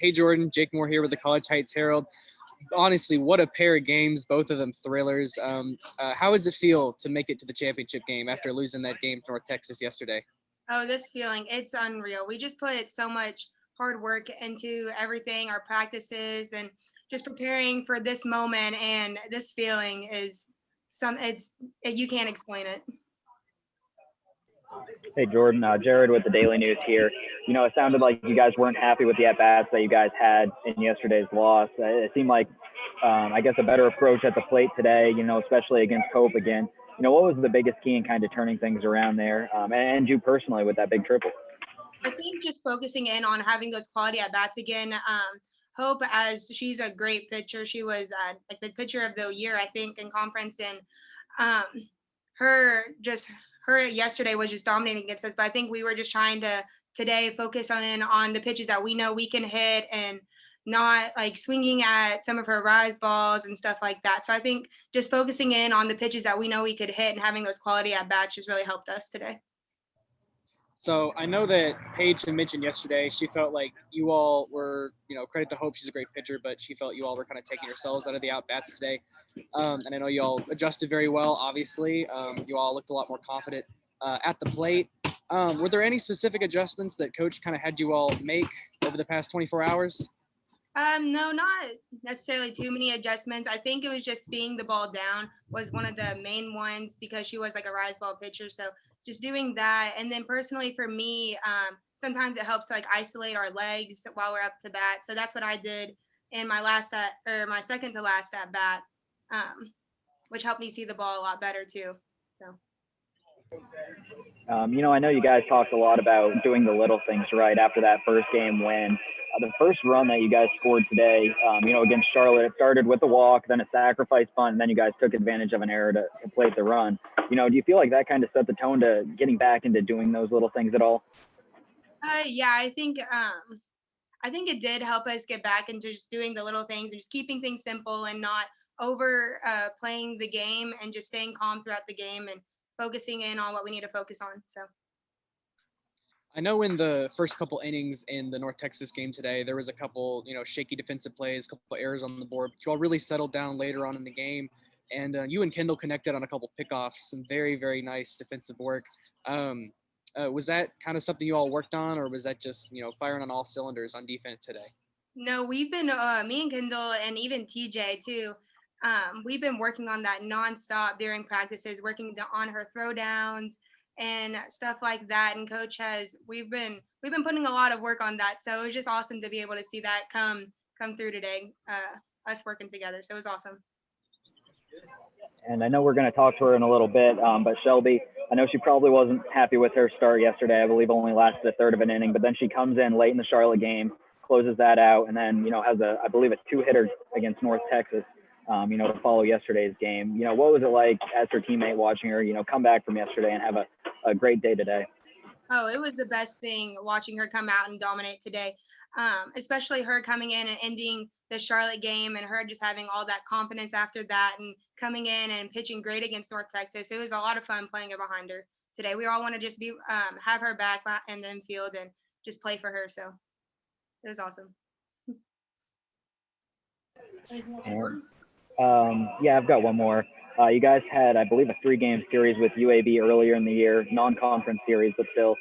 Hey, Jordan, Jake Moore here with the College Heights Herald. Honestly, what a pair of games, both of them thrillers. How does it feel to make it to the championship game after losing that game to North Texas yesterday? Oh, this feeling, it's unreal. We just put so much hard work into everything, our practices, and just preparing for this moment. And this feeling is you can't explain it. Hey, Jordan, Jared with the Daily News here. It sounded like you guys weren't happy with the at-bats that you guys had in yesterday's loss. It seemed like, I guess, a better approach at the plate today, especially against Cope again. What was the biggest key in kind of turning things around there, and you personally with that big triple? I think just focusing in on having those quality at bats again. Hope, as she's a great pitcher, she was like the pitcher of the year, I think, in conference, and um, her yesterday was just dominating against us. But I think we were just trying to today focus on the pitches that we know we can hit and not like swinging at some of her rise balls and stuff like that. So I think just focusing in on the pitches that we know we could hit and having those quality at bats just really helped us today. So I know that Paige had mentioned yesterday she felt like you all were, credit to Hope, she's a great pitcher, but she felt you all were kind of taking yourselves out of the at-bats today. And I know you all adjusted very well, obviously. You all looked a lot more confident at the plate. Were there any specific adjustments that Coach kind of had you all make over the past 24 hours? No, not necessarily too many adjustments. I think it was just seeing the ball down was one of the main ones because she was like a rise ball pitcher. So just doing that. And then personally for me, sometimes it helps to like isolate our legs while we're up to bat. So that's what I did in my my second to last at bat, which helped me see the ball a lot better too. So. I know you guys talked a lot about doing the little things right after that first game win. The first run that you guys scored today, against Charlotte, it started with a walk, then a sacrifice bunt, and then you guys took advantage of an error to plate the run. Do you feel like that kind of set the tone to getting back into doing those little things at all? Yeah, I think it did help us get back into just doing the little things and just keeping things simple and not over playing the game and just staying calm throughout the game and focusing in on what we need to focus on. So. I know in the first couple innings in the North Texas game today, there was a couple, shaky defensive plays, a couple errors on the board, but you all really settled down later on in the game. And you and Kendall connected on a couple pickoffs, some very, very nice defensive work. Was that kind of something you all worked on, or was that just, firing on all cylinders on defense today? No, we've been, me and Kendall and even TJ too, we've been working on that nonstop during practices, working on her throwdowns and stuff like that. And we've been putting a lot of work on that. So it was just awesome to be able to see that come through today, us working together. So it was awesome. And I know we're going to talk to her in a little bit, but Shelby, I know she probably wasn't happy with her start yesterday. I believe only lasted a third of an inning, but then she comes in late in the Charlotte game, closes that out, and then, has I believe a two-hitter against North Texas, to follow yesterday's game. What was it like as her teammate watching her, come back from yesterday and have a great day today? Oh, it was the best thing watching her come out and dominate today, especially her coming in and ending the Charlotte game and her just having all that confidence after that and coming in and pitching great against North Texas. It was a lot of fun playing it behind her today. We all want to just have her back in the infield and just play for her. So it was awesome. Yeah, I've got one more. You guys had, I believe, a 3-game series with UAB earlier in the year, non-conference series, but still,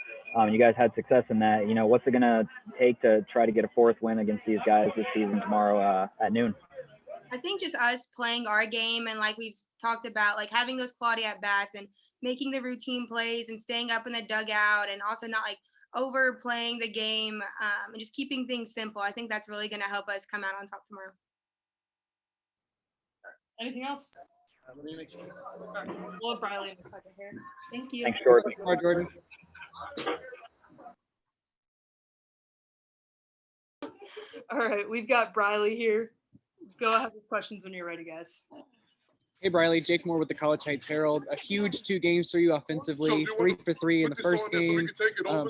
you guys had success in that. What's it going to take to try to get a 4th win against these guys this season tomorrow at noon? I think just us playing our game and like we've talked about, like having those quality at bats and making the routine plays and staying up in the dugout and also not like overplaying the game and just keeping things simple. I think that's really going to help us come out on top tomorrow. Anything else? We'll have Brylee in a second here. Thank you. Thanks, Jordan. All right, Jordan. All right, we've got Brylee here. Go ahead with questions when you're ready, guys. Hey, Brylee, Jake Moore with the College Heights Herald. A huge 2 games for you offensively, 3 for 3 in the first game,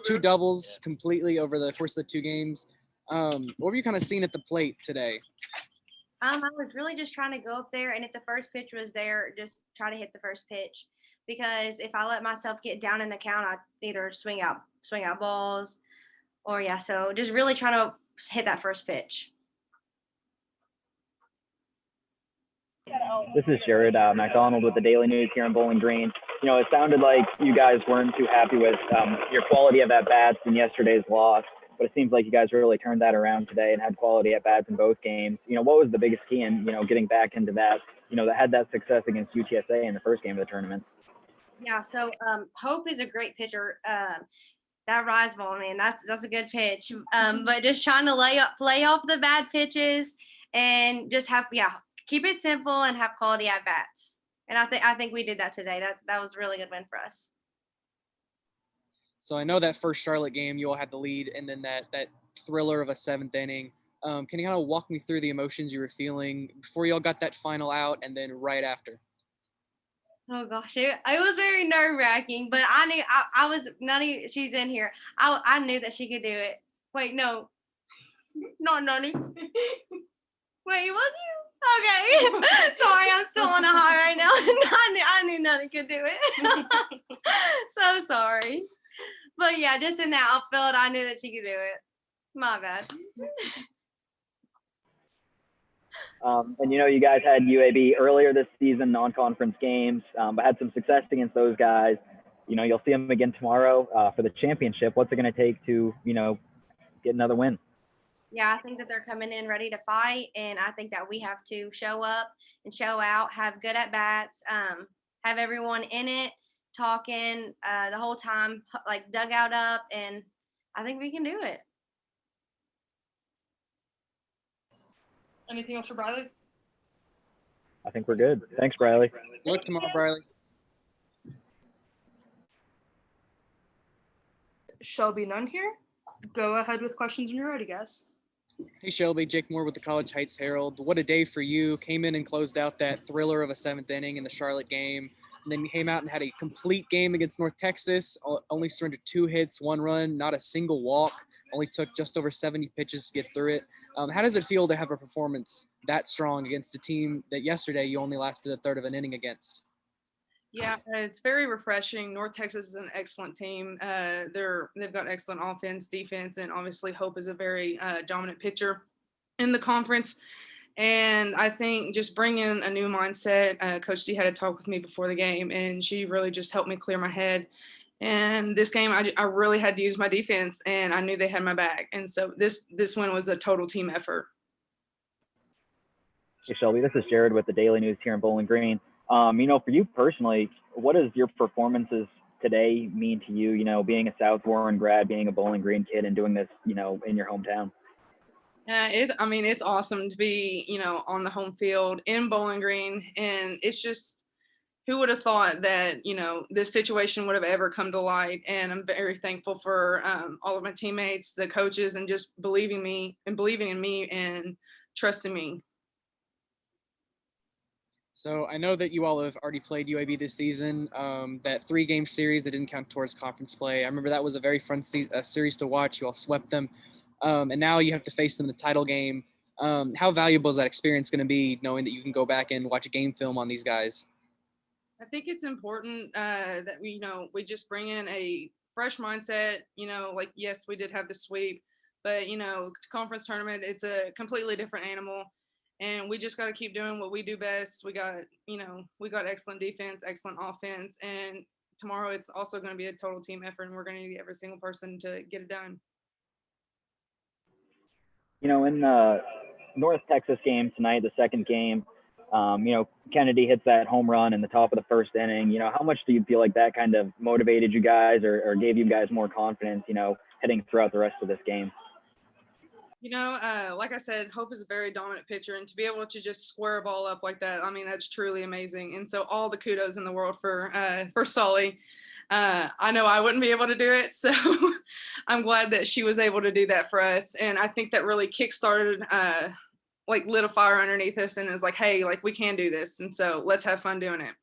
2 doubles completely over the course of the 2 games. What were you kind of seeing at the plate today? I was really just trying to go up there, and if the first pitch was there, just try to hit the first pitch. Because if I let myself get down in the count, I'd either swing out balls, or so just really trying to hit that first pitch. This is Jared McDonald with the Daily News here in Bowling Green. It sounded like you guys weren't too happy with your quality of at-bats in yesterday's loss, but it seems like you guys really turned that around today and had quality at-bats in both games. What was the biggest key in, getting back into that, that had that success against UTSA in the first game of the tournament? Yeah, so Hope is a great pitcher. That rise ball, man, that's a good pitch. But just trying to play off the bad pitches and just keep it simple and have quality at bats. And I think we did that today. That was a really good win for us. So I know that first Charlotte game, you all had the lead, and then that thriller of a 7th inning. Can you kind of walk me through the emotions you were feeling before you all got that final out, and then right after? Oh gosh, it was very nerve-wracking, but I knew I was Nunny. She's in here. I knew that she could do it. Wait, no, not Nunny. Wait, was you? Okay. Sorry, I'm still on a high right now. I knew Nunny could do it. So sorry. But yeah, just in that outfield, I knew that she could do it. My bad. And you guys had UAB earlier this season, non-conference games, but had some success against those guys. You'll see them again tomorrow for the championship. What's it going to take to, get another win? Yeah, I think that they're coming in ready to fight, and I think that we have to show up and show out, have good at bats, have everyone in it, talking the whole time, like dugout up, and I think we can do it. Anything else for Brylee? I think we're good. Thanks, Brylee. Good luck tomorrow, Brylee. Shelby Nunn here. Go ahead with questions when you're ready, guys. Hey, Shelby, Jake Moore with the College Heights Herald. What a day for you. Came in and closed out that thriller of a 7th inning in the Charlotte game. And then you came out and had a complete game against North Texas, only surrendered 2 hits, 1 run, not a single walk, only took just over 70 pitches to get through it. How does it feel to have a performance that strong against a team that yesterday you only lasted a third of an inning against? Yeah, it's very refreshing. North Texas is an excellent team. They've got excellent offense, defense, and obviously Hope is a very dominant pitcher in the conference. And I think just bringing a new mindset, Coach D had a talk with me before the game, and she really just helped me clear my head. And this game, I really had to use my defense, and I knew they had my back. And so this win was a total team effort. Hey, Shelby, this is Jared with the Daily News here in Bowling Green. For you personally, what does your performances today mean to you, being a South Warren grad, being a Bowling Green kid, and doing this, in your hometown? It's awesome to be, on the home field in Bowling Green. And it's just, who would have thought that, this situation would have ever come to light. And I'm very thankful for all of my teammates, the coaches, and just believing in me and trusting me. So I know that you all have already played UAB this season. That 3-game series that didn't count towards conference play. I remember that was a very fun series to watch. You all swept them. And now you have to face them in the title game. How valuable is that experience going to be, knowing that you can go back and watch a game film on these guys? I think it's important that we just bring in a fresh mindset. Yes, we did have the sweep, but conference tournament, it's a completely different animal. And we just got to keep doing what we do best. We got excellent defense, excellent offense. And tomorrow it's also going to be a total team effort, and we're going to need every single person to get it done. In the North Texas game tonight, the second game, Kennedy hits that home run in the top of the first inning. How much do you feel like that kind of motivated you guys or gave you guys more confidence, heading throughout the rest of this game? Like I said, Hope is a very dominant pitcher, and to be able to just square a ball up like that, that's truly amazing. And so all the kudos in the world for Sully. I know I wouldn't be able to do it, so I'm glad that she was able to do that for us. And I think that really kickstarted, lit a fire underneath us, and it was like, hey, we can do this. And so let's have fun doing it.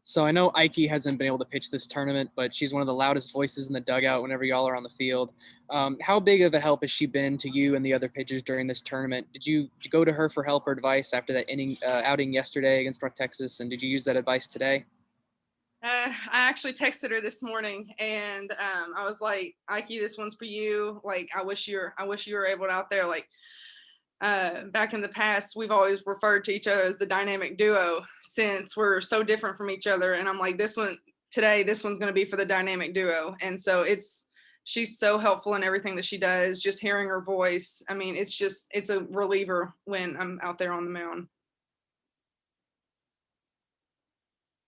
So I know Ike hasn't been able to pitch this tournament, but she's one of the loudest voices in the dugout whenever y'all are on the field. How big of a help has she been to you and the other pitchers during this tournament? Did you go to her for help or advice after that outing yesterday against North Texas, and did you use that advice today? I actually texted her this morning, and I was like, "Ike, this one's for you. Like, I wish you were able to out there. Like, back in the past, we've always referred to each other as the dynamic duo since we're so different from each other. And I'm like, this one's going to be for the dynamic duo. And so she's so helpful in everything that she does. Just hearing her voice, I mean, it's a reliever when I'm out there on the mound."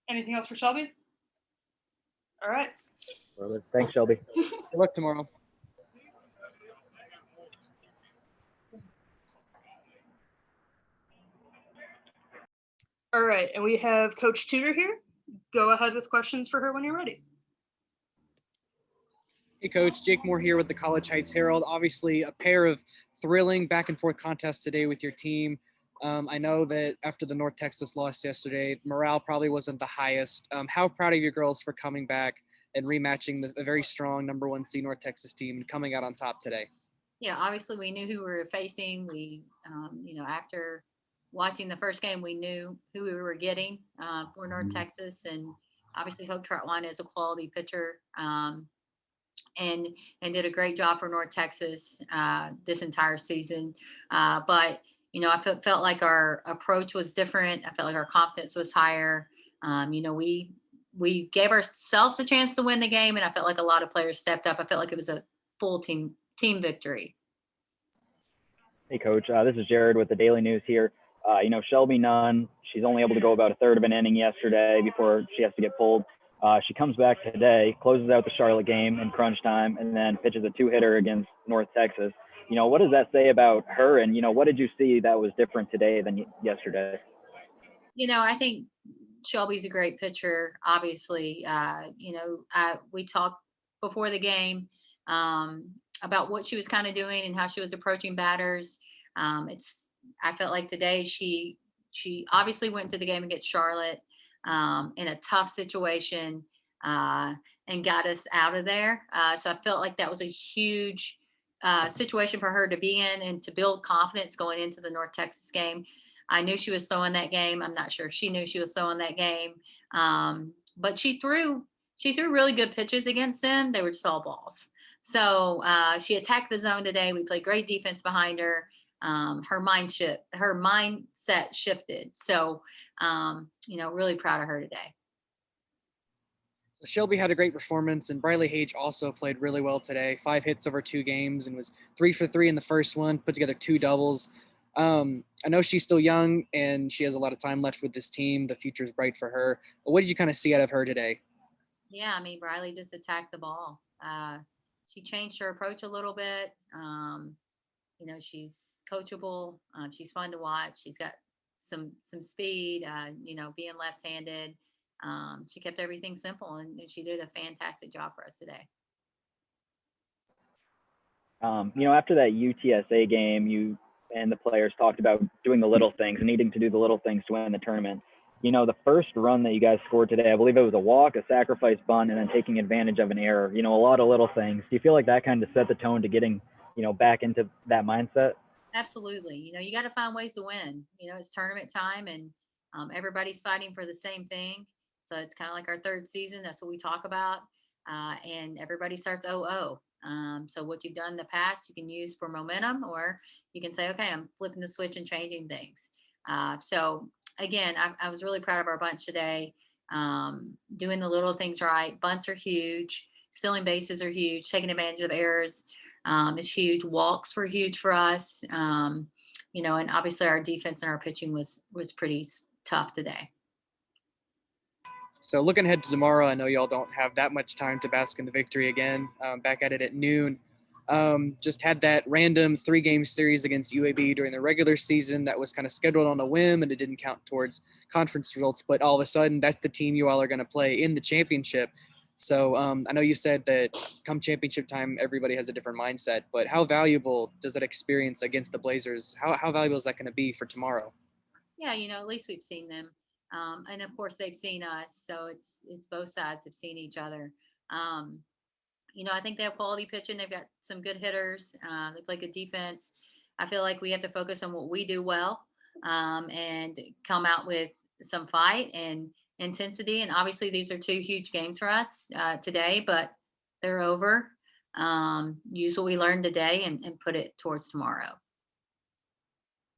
Anything else for Shelby? All right. Thanks, Shelby. Good luck tomorrow. All right, and we have Coach Tudor here. Go ahead with questions for her when you're ready. Hey, Coach. Jake Moore here with the College Heights Herald. Obviously, a pair of thrilling back-and-forth contests today with your team. I know that after the North Texas loss yesterday, morale probably wasn't the highest. How proud of your girls for coming back and rematching a very strong number 1 seed North Texas team and coming out on top today? Yeah, obviously we knew who we were facing. We, after watching the first game, we knew who we were getting for North Texas, and obviously Hope Trotwine is a quality pitcher, and did a great job for North Texas this entire season. But I felt like our approach was different. I felt like our confidence was higher. We gave ourselves a chance to win the game, and I felt like a lot of players stepped up. I felt like it was a full team victory. Hey, Coach. This is Jared with the Daily News here. Shelby Nunn, she's only able to go about a third of an inning yesterday before she has to get pulled. She comes back today, closes out the Charlotte game in crunch time, and then pitches a 2-hitter against North Texas. What does that say about her? And, what did you see that was different today than yesterday? I think Shelby's a great pitcher. Obviously, we talked before the game about what she was kind of doing and how she was approaching batters. I felt like today she obviously went to the game against Charlotte in a tough situation and got us out of there. So I felt like that was a huge situation for her to be in and to build confidence going into the North Texas game. I knew she was throwing that game. I'm not sure if she knew she was throwing that game, but she threw really good pitches against them. They were just all balls. So she attacked the zone today. We played great defense behind her. Her mindset shifted. So, really proud of her today. So Shelby had a great performance, and Brylee Hage also played really well today. 5 hits over 2 games and was 3 for 3 in the first one, put together 2 doubles. I know she's still young and she has a lot of time left with this team. The future is bright for her. But what did you kind of see out of her today? Yeah, I mean, Brylee just attacked the ball. She changed her approach a little bit. She's coachable. She's fun to watch. She's got some speed, being left-handed. She kept everything simple, and she did a fantastic job for us today. After that UTSA game, you and the players talked about doing the little things and needing to do the little things to win the tournament. The first run that you guys scored today, I believe it was a walk, a sacrifice bunt, and then taking advantage of an error. A lot of little things. Do you feel like that kind of set the tone to getting, back into that mindset? Absolutely. You got to find ways to win. It's tournament time, and everybody's fighting for the same thing. So it's kind of like our third season. That's what we talk about. And everybody starts 0-0. So what you've done in the past, you can use for momentum, or you can say, okay, I'm flipping the switch and changing things. So again, I was really proud of our bunch today. Doing the little things right. Bunts are huge. Stealing bases are huge. Taking advantage of errors is huge. Walks were huge for us. And obviously our defense and our pitching was pretty tough today. So looking ahead to tomorrow, I know y'all don't have that much time to bask in the victory again. Back at it at noon. Just had that random 3-game series against UAB during the regular season that was kind of scheduled on a whim, and it didn't count towards conference results. But all of a sudden, that's the team you all are going to play in the championship. So I know you said that come championship time, everybody has a different mindset. But how valuable does that experience against the Blazers? How valuable is that going to be for tomorrow? Yeah, at least we've seen them. And of course they've seen us. So it's both sides have seen each other. I think they have quality pitching. They've got some good hitters. They play good defense. I feel like we have to focus on what we do well, and come out with some fight and intensity. And obviously these are two huge games for us today, but they're over. Use what we learned today and put it towards tomorrow.